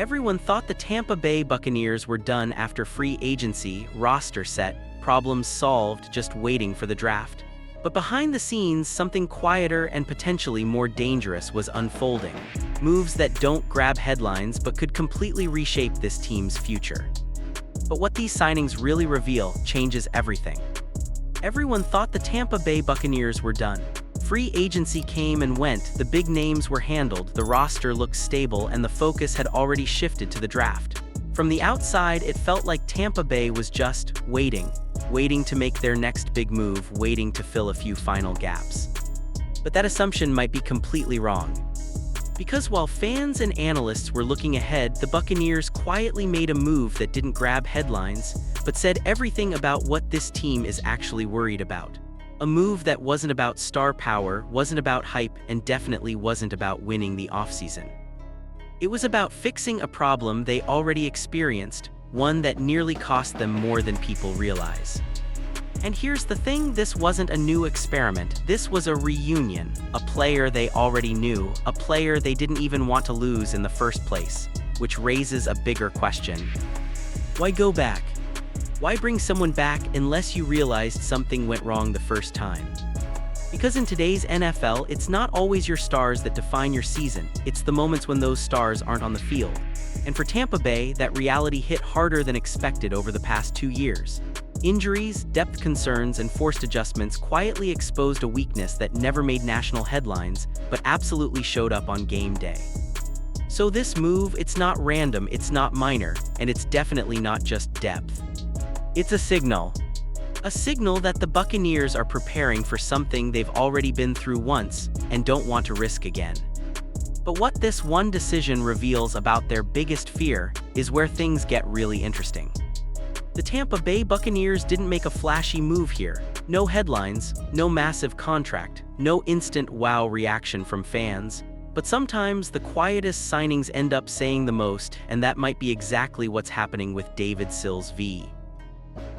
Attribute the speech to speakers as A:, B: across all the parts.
A: Everyone thought the Tampa Bay Buccaneers were done after free agency, roster set, problems solved, just waiting for the draft. But behind the scenes, something quieter and potentially more dangerous was unfolding. Moves that don't grab headlines but could completely reshape this team's future. But what these signings really reveal changes everything. Everyone thought the Tampa Bay Buccaneers were done. Free agency came and went, the big names were handled, the roster looked stable, and the focus had already shifted to the draft. From the outside, it felt like Tampa Bay was just waiting to make their next big move, waiting to fill a few final gaps. But that assumption might be completely wrong. Because while fans and analysts were looking ahead, the Buccaneers quietly made a move that didn't grab headlines, but said everything about what this team is actually worried about. A move that wasn't about star power, wasn't about hype, and definitely wasn't about winning the offseason. It was about fixing a problem they already experienced, one that nearly cost them more than people realize. And here's the thing, this wasn't a new experiment, this was a reunion, a player they already knew, a player they didn't even want to lose in the first place, which raises a bigger question. Why go back? Why bring someone back unless you realized something went wrong the first time? Because in today's NFL, it's not always your stars that define your season, it's the moments when those stars aren't on the field. And for Tampa Bay, that reality hit harder than expected over the past 2 years. Injuries, depth concerns, and forced adjustments quietly exposed a weakness that never made national headlines, but absolutely showed up on game day. So this move, it's not random, it's not minor, and it's definitely not just depth. It's a signal. A signal that the Buccaneers are preparing for something they've already been through once and don't want to risk again. But what this one decision reveals about their biggest fear is where things get really interesting. The Tampa Bay Buccaneers didn't make a flashy move here. No headlines, no massive contract, no instant wow reaction from fans. But sometimes the quietest signings end up saying the most, and that might be exactly what's happening with David Sills v.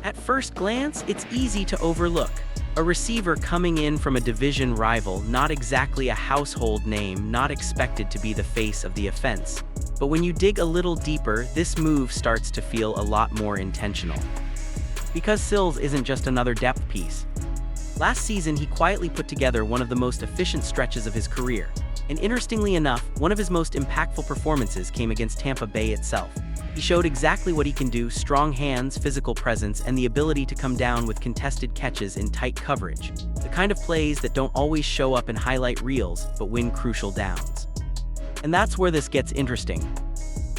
A: At first glance, it's easy to overlook. A receiver coming in from a division rival, not exactly a household name, not expected to be the face of the offense. But when you dig a little deeper, this move starts to feel a lot more intentional. Because Sills isn't just another depth piece. Last season, he quietly put together one of the most efficient stretches of his career. And interestingly enough, one of his most impactful performances came against Tampa Bay itself. He showed exactly what he can do: strong hands, physical presence, and the ability to come down with contested catches in tight coverage. The kind of plays that don't always show up in highlight reels, but win crucial downs. And that's where this gets interesting.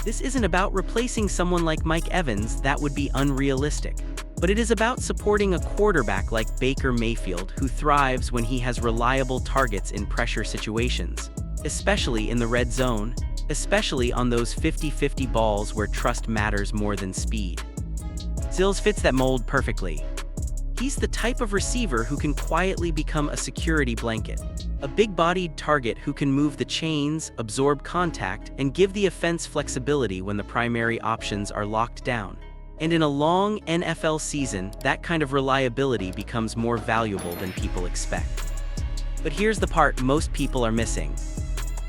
A: This isn't about replacing someone like Mike Evans, that would be unrealistic. But it is about supporting a quarterback like Baker Mayfield, who thrives when he has reliable targets in pressure situations, especially in the red zone, especially on those 50-50 balls where trust matters more than speed. Sills fits that mold perfectly. He's the type of receiver who can quietly become a security blanket, a big-bodied target who can move the chains, absorb contact, and give the offense flexibility when the primary options are locked down. And in a long NFL season, that kind of reliability becomes more valuable than people expect. But here's the part most people are missing.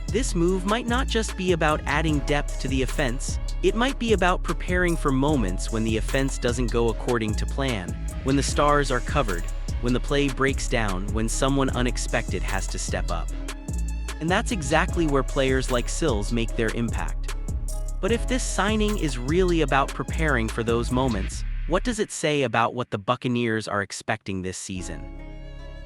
A: This move might not just be about adding depth to the offense, it might be about preparing for moments when the offense doesn't go according to plan, when the stars are covered, when the play breaks down, when someone unexpected has to step up. And that's exactly where players like Sills make their impact. But if this signing is really about preparing for those moments, what does it say about what the Buccaneers are expecting this season?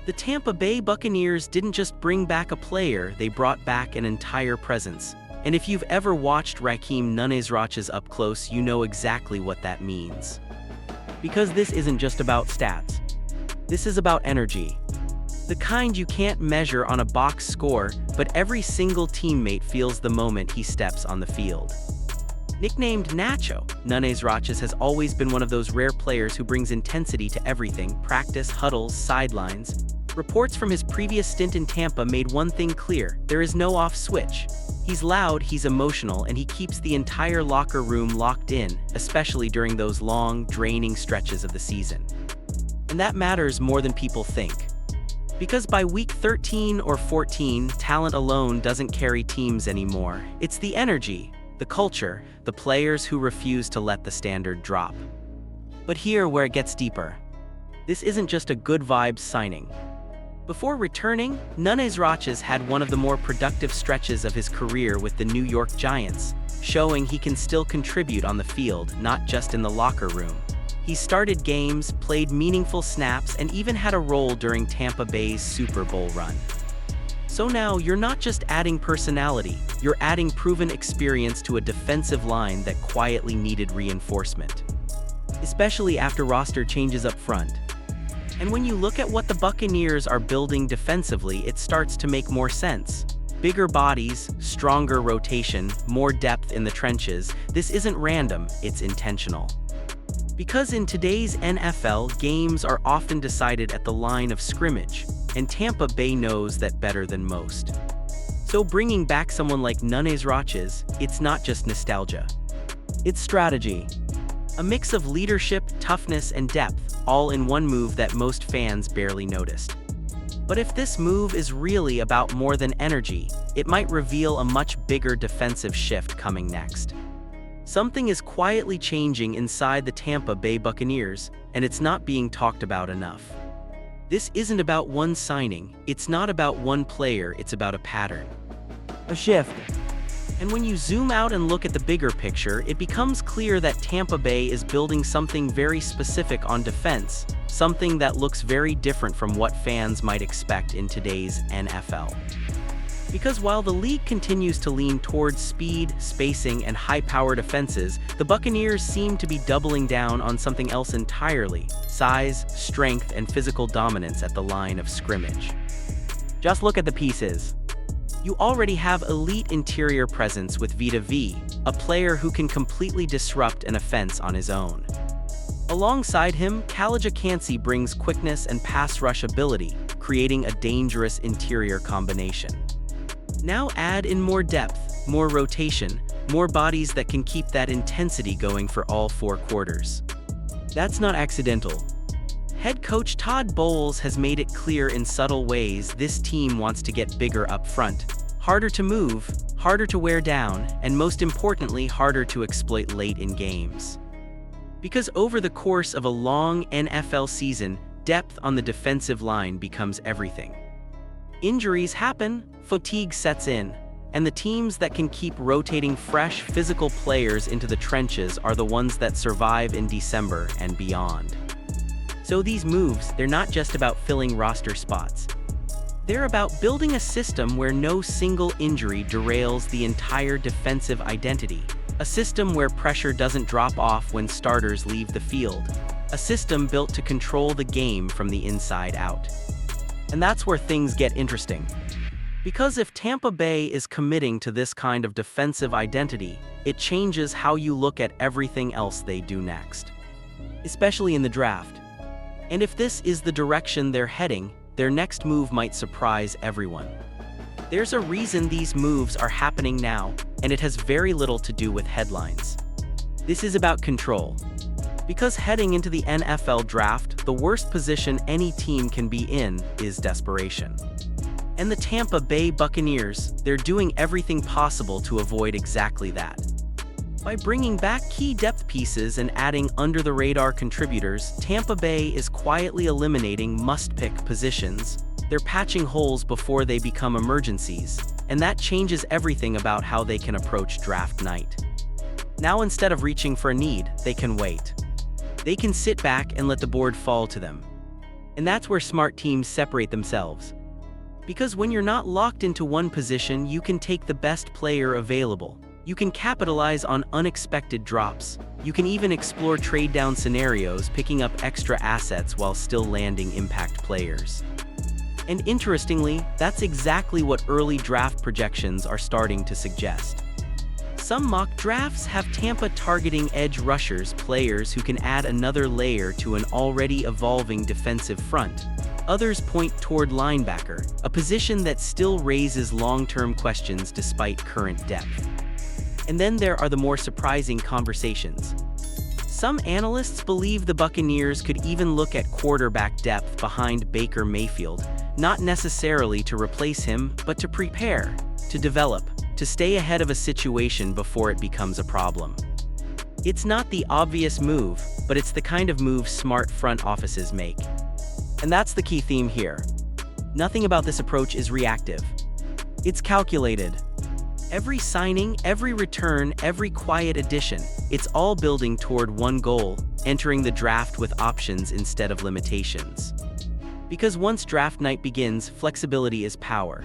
A: The Tampa Bay Buccaneers didn't just bring back a player, they brought back an entire presence. And if you've ever watched Raheem Nunez up close, you know exactly what that means. Because this isn't just about stats. This is about energy. The kind you can't measure on a box score, but every single teammate feels the moment he steps on the field. Nicknamed Nacho, Nunez has always been one of those rare players who brings intensity to everything: practice, huddles, sidelines. Reports from his previous stint in Tampa made one thing clear: there is no off switch. He's loud, he's emotional, and he keeps the entire locker room locked in, especially during those long, draining stretches of the season. And that matters more than people think. Because by week 13 or 14, talent alone doesn't carry teams anymore. It's the energy. the culture, the players who refuse to let the standard drop. But here where it gets deeper. This isn't just a good vibes signing. Before returning, Nunes Roches had one of the more productive stretches of his career with the New York Giants, showing he can still contribute on the field, not just in the locker room. He started games, played meaningful snaps, and even had a role during Tampa Bay's Super Bowl run. So now you're not just adding personality, you're adding proven experience to a defensive line that quietly needed reinforcement. Especially after roster changes up front. And when you look at what the Buccaneers are building defensively, it starts to make more sense. Bigger bodies, stronger rotation, more depth in the trenches. This isn't random, it's intentional. Because in today's NFL, games are often decided at the line of scrimmage, and Tampa Bay knows that better than most. So bringing back someone like Nunes Roches, it's not just nostalgia. It's strategy. A mix of leadership, toughness, and depth, all in one move that most fans barely noticed. But if this move is really about more than energy, it might reveal a much bigger defensive shift coming next. Something is quietly changing inside the Tampa Bay Buccaneers, and it's not being talked about enough. This isn't about one signing, it's not about one player, it's about a pattern. A shift. And when you zoom out and look at the bigger picture, it becomes clear that Tampa Bay is building something very specific on defense, something that looks very different from what fans might expect in today's NFL. Because while the league continues to lean towards speed, spacing, and high-powered offenses, the Buccaneers seem to be doubling down on something else entirely: size, strength, and physical dominance at the line of scrimmage. Just look at the pieces. You already have elite interior presence with Vita V, a player who can completely disrupt an offense on his own. Alongside him, Alex Anzalone brings quickness and pass rush ability, creating a dangerous interior combination. Now add in more depth, more rotation, more bodies that can keep that intensity going for all 4 quarters. That's not accidental. Head coach Todd Bowles has made it clear in subtle ways this team wants to get bigger up front, harder to move, harder to wear down, and most importantly, harder to exploit late in games. Because over the course of a long NFL season, depth on the defensive line becomes everything. Injuries happen, fatigue sets in, and the teams that can keep rotating fresh, physical players into the trenches are the ones that survive in December and beyond. So these moves, they're not just about filling roster spots. They're about building a system where no single injury derails the entire defensive identity. A system where pressure doesn't drop off when starters leave the field. A system built to control the game from the inside out. And that's where things get interesting. Because if Tampa Bay is committing to this kind of defensive identity, it changes how you look at everything else they do next. Especially in the draft. And if this is the direction they're heading, their next move might surprise everyone. There's a reason these moves are happening now, and it has very little to do with headlines. This is about control. Because heading into the NFL draft, the worst position any team can be in is desperation. And the Tampa Bay Buccaneers, they're doing everything possible to avoid exactly that. By bringing back key depth pieces and adding under-the-radar contributors, Tampa Bay is quietly eliminating must-pick positions. They're patching holes before they become emergencies, and that changes everything about how they can approach draft night. Now instead of reaching for a need, they can wait. They can sit back and let the board fall to them. And that's where smart teams separate themselves. Because when you're not locked into one position, you can take the best player available. You can capitalize on unexpected drops. You can even explore trade-down scenarios, picking up extra assets while still landing impact players. And interestingly, that's exactly what early draft projections are starting to suggest. Some mock drafts have Tampa targeting edge rushers, players who can add another layer to an already evolving defensive front. Others point toward linebacker, a position that still raises long-term questions despite current depth. And then there are the more surprising conversations. Some analysts believe the Buccaneers could even look at quarterback depth behind Baker Mayfield, not necessarily to replace him, but to prepare, to develop, to stay ahead of a situation before it becomes a problem. It's not the obvious move, but it's the kind of move smart front offices make. And that's the key theme here. Nothing about this approach is reactive. It's calculated. Every signing, every return, every quiet addition, it's all building toward one goal, entering the draft with options instead of limitations. Because once draft night begins, flexibility is power.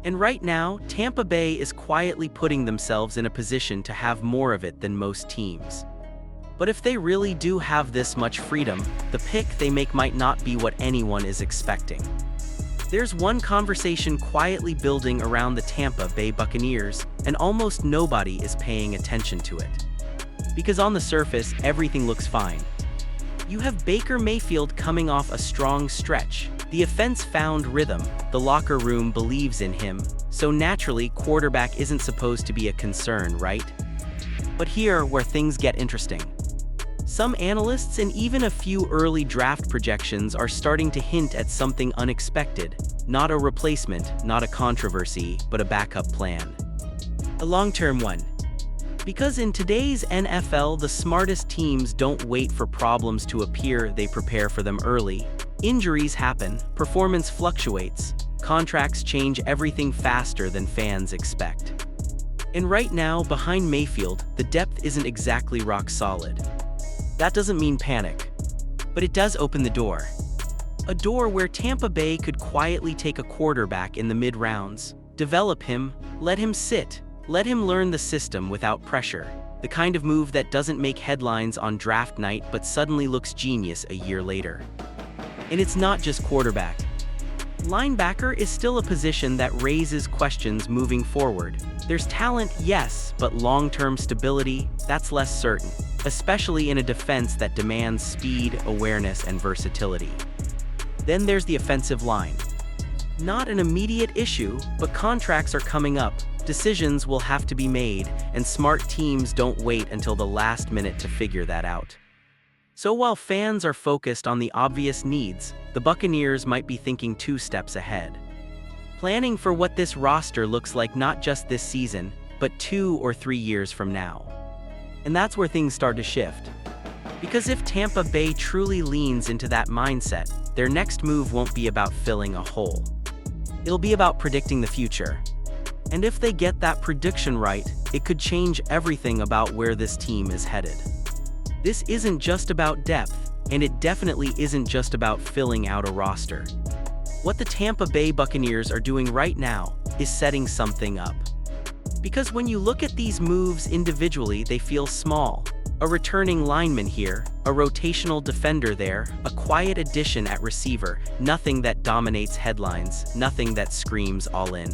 A: And right now, Tampa Bay is quietly putting themselves in a position to have more of it than most teams. But if they really do have this much freedom, the pick they make might not be what anyone is expecting. There's one conversation quietly building around the Tampa Bay Buccaneers, and almost nobody is paying attention to it. Because on the surface, everything looks fine. You have Baker Mayfield coming off a strong stretch. The offense found rhythm, the locker room believes in him, so naturally quarterback isn't supposed to be a concern, right? But here where things get interesting. Some analysts and even a few early draft projections are starting to hint at something unexpected, not a replacement, not a controversy, but a backup plan. A long-term one. Because in today's NFL, the smartest teams don't wait for problems to appear, they prepare for them early. Injuries happen, performance fluctuates, contracts change everything faster than fans expect. And right now, behind Mayfield, the depth isn't exactly rock solid. That doesn't mean panic, but it does open the door. A door where Tampa Bay could quietly take a quarterback in the mid-rounds, develop him, let him sit, let him learn the system without pressure. The kind of move that doesn't make headlines on draft night but suddenly looks genius a year later. And it's not just quarterback. Linebacker is still a position that raises questions moving forward. There's talent, yes, but long-term stability, that's less certain, especially in a defense that demands speed, awareness, and versatility. Then there's the offensive line. Not an immediate issue, but contracts are coming up, decisions will have to be made, and smart teams don't wait until the last minute to figure that out. So while fans are focused on the obvious needs, the Buccaneers might be thinking 2 steps ahead. Planning for what this roster looks like not just this season, but 2 or 3 years from now. And that's where things start to shift. Because if Tampa Bay truly leans into that mindset, their next move won't be about filling a hole. It'll be about predicting the future. And if they get that prediction right, it could change everything about where this team is headed. This isn't just about depth, and it definitely isn't just about filling out a roster. What the Tampa Bay Buccaneers are doing right now is setting something up. Because when you look at these moves individually, they feel small. A returning lineman here, a rotational defender there, a quiet addition at receiver, nothing that dominates headlines, nothing that screams all in.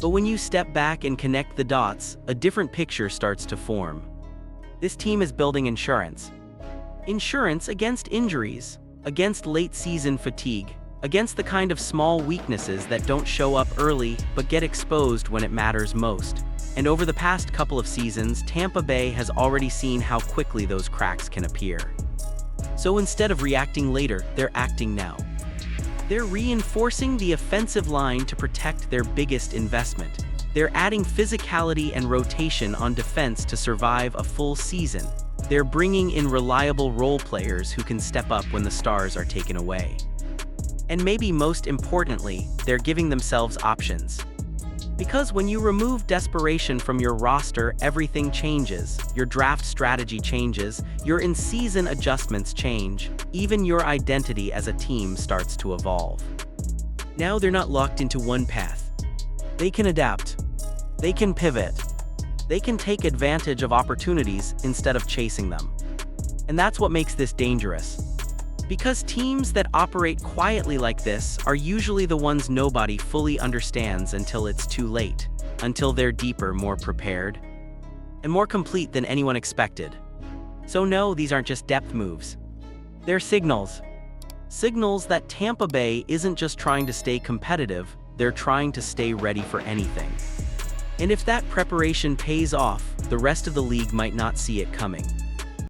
A: But when you step back and connect the dots, a different picture starts to form. This team is building insurance. Insurance against injuries, against late-season fatigue, against the kind of small weaknesses that don't show up early but get exposed when it matters most. And over the past couple of seasons, Tampa Bay has already seen how quickly those cracks can appear. So instead of reacting later, they're acting now. They're reinforcing the offensive line to protect their biggest investment. They're adding physicality and rotation on defense to survive a full season. They're bringing in reliable role players who can step up when the stars are taken away. And maybe most importantly, they're giving themselves options. Because when you remove desperation from your roster, everything changes. Your draft strategy changes, your in-season adjustments change, even your identity as a team starts to evolve. Now they're not locked into one path. They can adapt. They can pivot. They can take advantage of opportunities instead of chasing them. And that's what makes this dangerous. Because teams that operate quietly like this are usually the ones nobody fully understands until it's too late, until they're deeper, more prepared, and more complete than anyone expected. So no, these aren't just depth moves. They're signals. Signals that Tampa Bay isn't just trying to stay competitive, they're trying to stay ready for anything. And if that preparation pays off, the rest of the league might not see it coming.